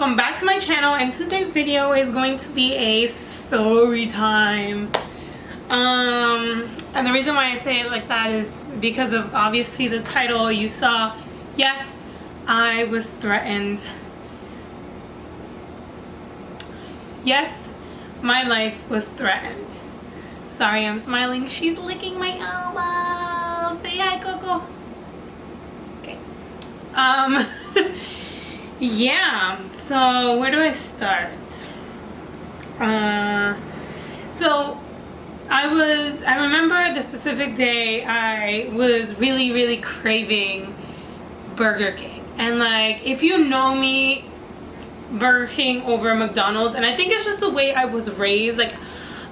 welcome back to my channel, and today's video is going to be a story time. And the reason why I say it like that is because of obviously the title you saw. Yes, I was threatened. Yes, my life was threatened. Sorry, I'm smiling. She's licking my elbow. Say hi, Coco. Okay. Yeah, so where do I start? So I remember the specific day I was really craving Burger King. And like, if you know me, Burger King over McDonald's, and I think it's just the way I was raised. Like,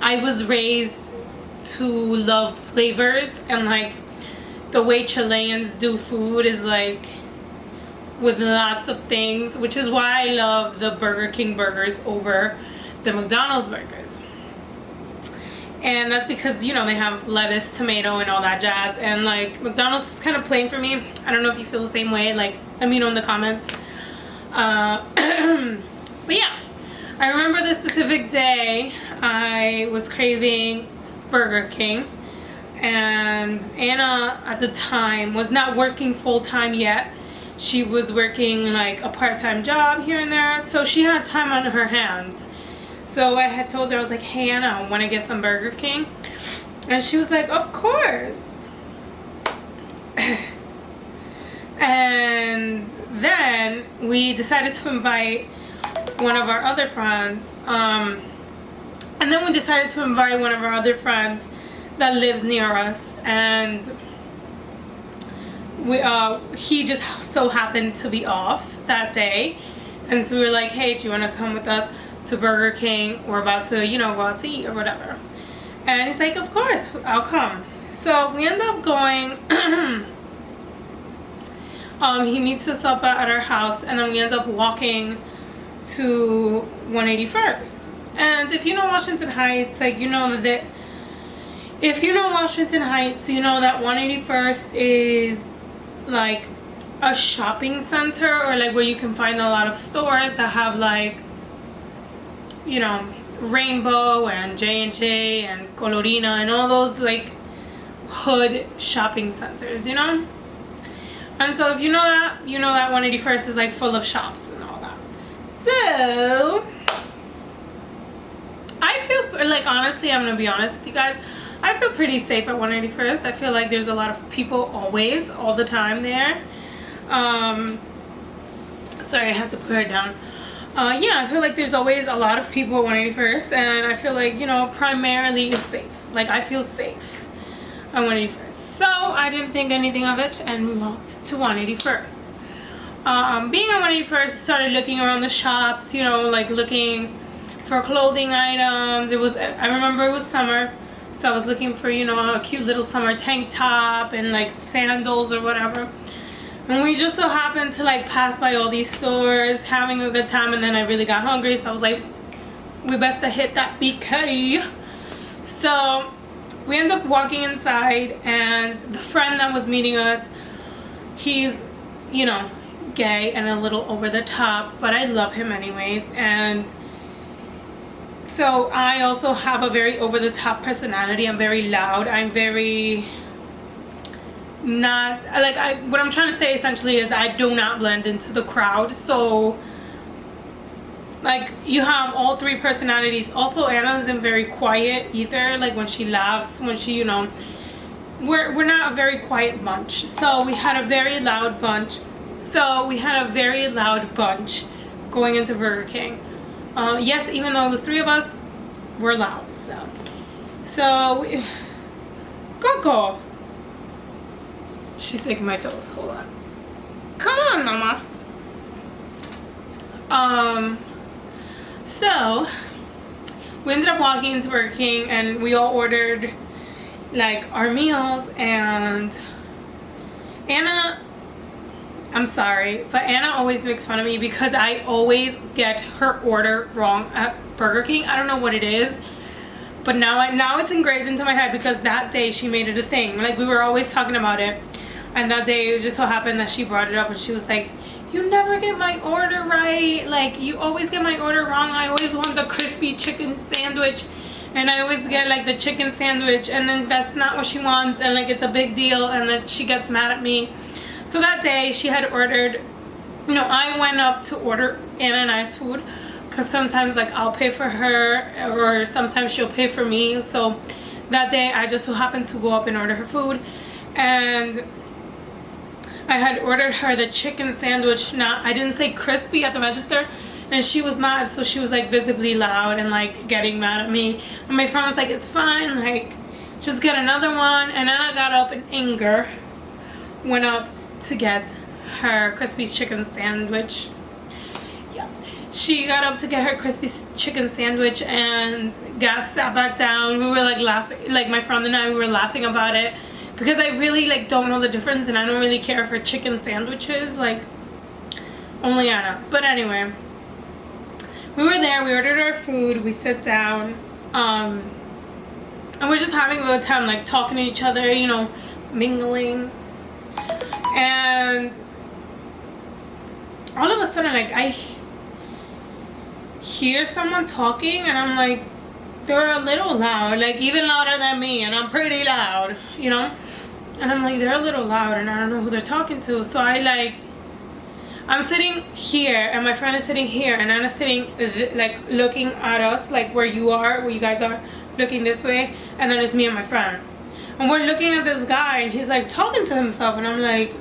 I was raised to love flavors, and like the way Chileans do food is like with lots of things, which is why I love the Burger King burgers over the McDonald's burgers. And that's because, you know, they have lettuce, tomato, and all that jazz. And like, McDonald's is kind of plain for me. I don't know if you feel the same way. Like, let me know in the comments. But yeah, I remember this specific day I was craving Burger King, and Anna at the time was not working full-time yet. She was working like a part-time job here and there, so she had time on her hands. So I had told her, I was like, hey Anna, want to get some Burger King? And she was like, of course. And then we decided to invite one of our other friends. And then we decided to invite one of our other friends that lives near us. And he just so happened to be off that day. And so we were like, hey, do you want to come with us to Burger King? We're about to, you know, go out to eat or whatever. And he's like, of course, I'll come. So we end up going. He meets us up at our house, and then we end up walking to 181st. And if you know Washington Heights, like, you know that if you know Washington Heights, you know that 181st is like a shopping center, or like where you can find a lot of stores that have like, you know, Rainbow and J&J and Colorina and all those like hood shopping centers, you know? And so if you know that, you know that 181st is like full of shops and all that. So I feel like, honestly, I'm gonna be honest with you guys, I feel pretty safe at 181st. I feel like there's a lot of people always, all the time there. Sorry, I had to put her down. Yeah, I feel like there's always a lot of people at 181st, and I feel like, you know, primarily it's safe. Like, I feel safe at 181st. So I didn't think anything of it, and we walked to 181st. Being at 181st, started looking around the shops, you know, like looking for clothing items. I remember it was summer, so I was looking for, you know, a cute little summer tank top and like sandals or whatever. And we just so happened to like pass by all these stores, having a good time, and then I really got hungry, so I was like, we best to hit that BK. So we end up walking inside, and the friend that was meeting us, he's, you know, gay and a little over the top, but I love him anyways. And so I also have a very over the top personality. I'm very loud. I'm very not like, what I'm trying to say essentially is I do not blend into the crowd. So like, you have all three personalities. Also, Anna isn't very quiet either. Like, when she laughs, when she, you know, we're not a very quiet bunch. So we had a very loud bunch. Going into Burger King. Yes, even though it was three of us, we're loud. So Coco. She's taking my toes. Hold on. Come on, Mama. So we ended up walking into Burger King, and we all ordered like our meals. And Anna, I'm sorry, but Anna always makes fun of me because I always get her order wrong at Burger King. I don't know what it is, but now it's engraved into my head because that day she made it a thing. Like, we were always talking about it, and that day it just so happened that she brought it up, and she was like, you never get my order right. Like, you always get my order wrong. I always want the crispy chicken sandwich, and I always get like the chicken sandwich, and then that's not what she wants, and like it's a big deal, and then she gets mad at me. So that day she had ordered, you know, I went up to order Anna and I's food, because sometimes like I'll pay for her, or sometimes she'll pay for me. So that day I just so happened to go up and order her food, and I had ordered her the chicken sandwich. Now, I didn't say crispy at the register, and she was mad, so she was like visibly loud and like getting mad at me. And my friend was like, it's fine, like just get another one. And then I got up in anger, went up to get her crispy chicken sandwich. Yeah, she got up to get her crispy chicken sandwich, and gas sat back down. We were like laughing, like my friend and I, we were laughing about it, because I really like don't know the difference, and I don't really care for chicken sandwiches, like only Anna. But anyway, we were there, we ordered our food, we sit down, and we're just having a good time, like talking to each other, you know, mingling. And all of a sudden, like, I hear someone talking, and I'm like, they're a little loud, like even louder than me, and I'm pretty loud, you know. And I'm like, they're a little loud, and I don't know who they're talking to. So I'm sitting here, and my friend is sitting here, and Anna's sitting like looking at us, like where you guys are, looking this way, and then it's me and my friend, and we're looking at this guy, and he's like talking to himself, and I'm like,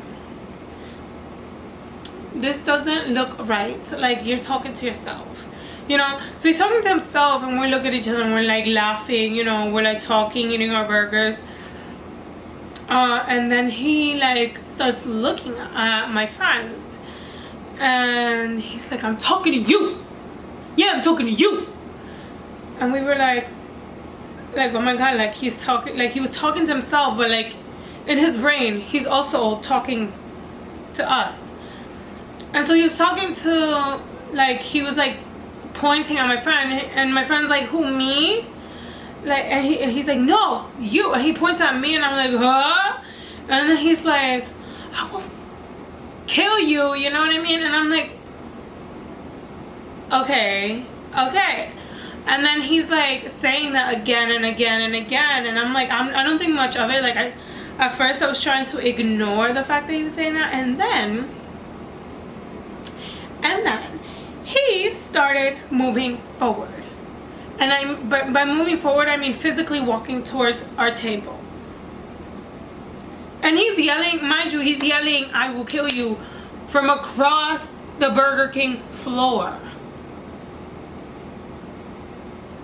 this doesn't look right, like you're talking to yourself, you know. So he's talking to himself, and we look at each other, and we're like laughing, you know, we're like talking, eating our burgers, and then he like starts looking at my friend, and he's like, I'm talking to you. Yeah, I'm talking to you. And we were like, oh my god, like he's talking, like he was talking to himself, but like in his brain he's also talking to us. And so he was talking to, like, he was like pointing at my friend, and my friend's like, who, me? Like, and he's like, no, you. And he points at me, and I'm like, huh? And then he's like, I will kill you, you know what I mean? And I'm like, okay. And then he's like saying that again and again and again, and I'm like, I don't think much of it. Like, at first I was trying to ignore the fact that he was saying that, and then he started moving forward. And by moving forward, I mean physically walking towards our table. And he's yelling, mind you, he's yelling, I will kill you, from across the Burger King floor.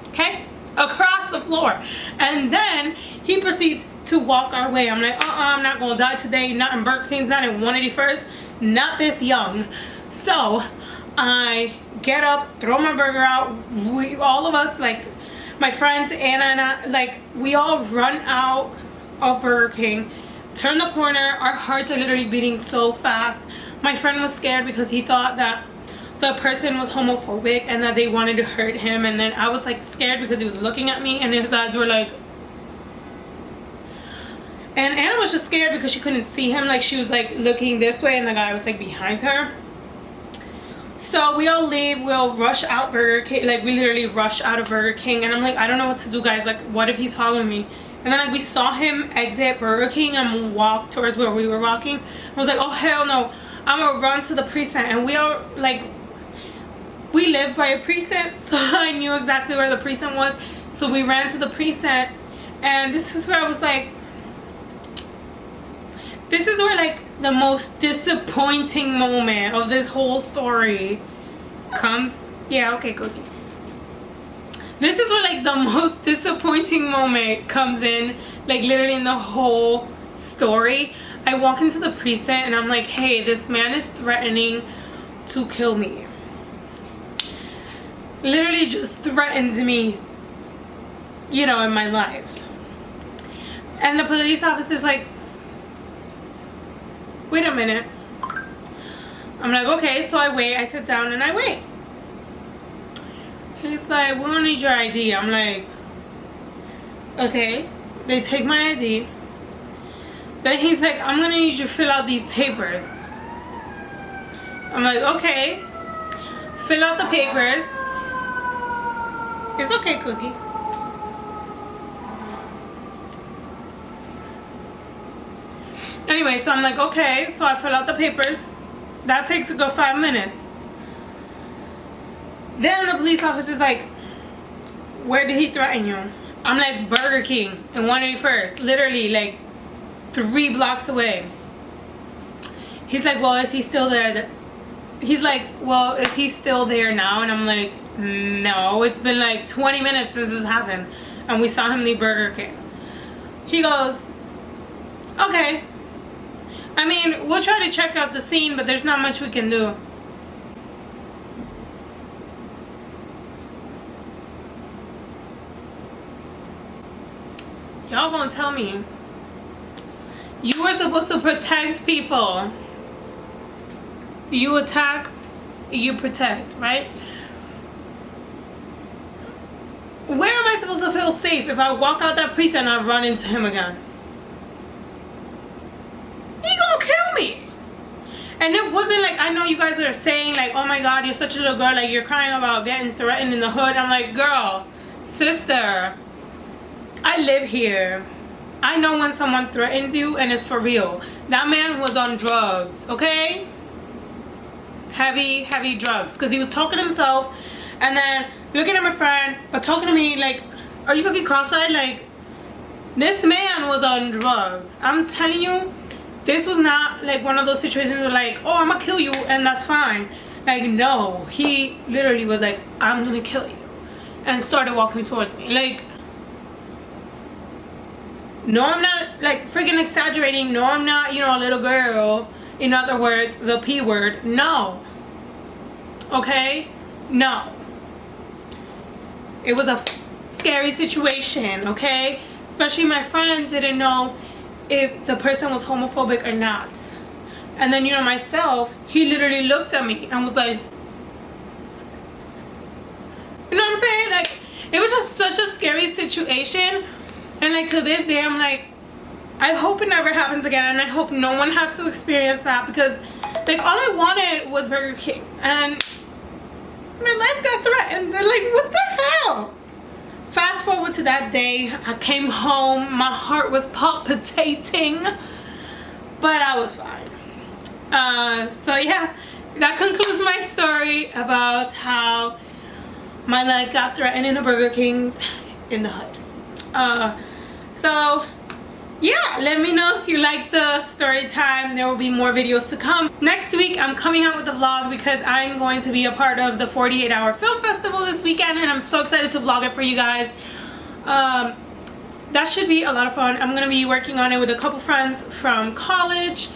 Okay? Across the floor. And then he proceeds to walk our way. I'm like, I'm not gonna die today. Not in Burger King's, not in 181st, not this young. So I get up, throw my burger out. All of us, like my friends, Anna and I, like we all run out of Burger King, turn the corner. Our hearts are literally beating so fast. My friend was scared because he thought that the person was homophobic and that they wanted to hurt him. And then I was like scared because he was looking at me, and his eyes were like, and Anna was just scared because she couldn't see him. Like, she was like looking this way, and the guy was like behind her. So we all leave, we all rush out Burger King, like we literally rush out of Burger King, and I'm like, I don't know what to do, guys, like what if he's following me? And then like we saw him exit Burger King and walk towards where we were walking. I was like, oh hell no, I'm gonna run to the precinct. And we all like, we live by a precinct, so I knew exactly where the precinct was. So we ran to the precinct, and this is where I was like, this is where like the most disappointing moment of this whole story comes. Yeah, okay, cookie. This is where like the most disappointing moment comes in, like literally in the whole story. I walk into the precinct, and I'm like, hey, this man is threatening to kill me. Literally just threatened me, you know, in my life. And the police officer's like, wait a minute. I'm like, okay. So I wait, I sit down and I wait. He's like, we don't need your ID. I'm like, okay. They take my ID. Then he's like, I'm gonna need you to fill out these papers. I'm like, okay. Fill out the papers. It's okay, Cookie. Anyway, so I'm like, okay. So I fill out the papers. That takes a good 5 minutes. Then the police officer's like, where did he threaten you? I'm like, Burger King in 181st. Literally, like, 3 blocks away. He's like, well, is he still there? He's like, well, is he still there now? And I'm like, no, it's been like 20 minutes since this happened. And we saw him leave Burger King. He goes, okay. I mean, we'll try to check out the scene, but there's not much we can do. Y'all gonna tell me you were supposed to protect people. You attack, you protect, right? Where am I supposed to feel safe if I walk out that precinct and I run into him again? He gonna kill me. And it wasn't like, I know you guys are saying like, oh my God, you're such a little girl, like you're crying about getting threatened in the hood. I'm like, girl, sister, I live here. I know when someone threatens you and it's for real. That man was on drugs, okay? Heavy drugs. Because he was talking to himself and then looking at my friend, but talking to me like, are you fucking cross-eyed? Like, this man was on drugs. I'm telling you, this was not like one of those situations where like, oh, I'm gonna kill you and that's fine. Like, no. He literally was like, I'm gonna kill you. And started walking towards me. Like, no, I'm not like freaking exaggerating. No, I'm not, you know, a little girl. In other words, the P word. No. Okay? No. It was a scary situation, okay? Especially my friend didn't know if the person was homophobic or not. And then, you know, myself, he literally looked at me and was like, you know what I'm saying? Like, it was just such a scary situation. And like to this day, I'm like, I hope it never happens again, and I hope no one has to experience that, because like all I wanted was Burger King and my life got threatened. And like, what the hell? Fast forward to that day, I came home, my heart was palpitating, but I was fine. So yeah, that concludes my story about how my life got threatened in a Burger King's in the hood. So yeah, let me know if you like the story time. There will be more videos to come. Next week I'm coming out with a vlog because I'm going to be a part of the 48-hour film festival this weekend, and I'm so excited to vlog it for you guys. That should be a lot of fun. I'm going to be working on it with a couple friends from college,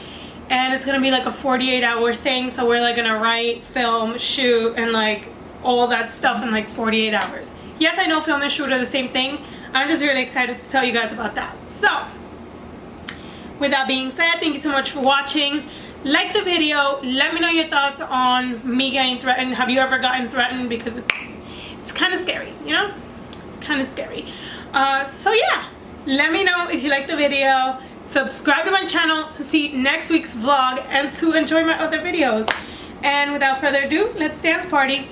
and it's going to be like a 48-hour thing. So we're like going to write, film, shoot, and like all that stuff in like 48 hours. Yes, I know film and shoot are the same thing. I'm just really excited to tell you guys about that. So, with that being said, thank you so much for watching. Like the video. Let me know your thoughts on me getting threatened. Have you ever gotten threatened? Because it's kind of scary, you know? Kind of scary. So yeah, let me know if you like the video. Subscribe to my channel to see next week's vlog and to enjoy my other videos. And without further ado, let's dance party.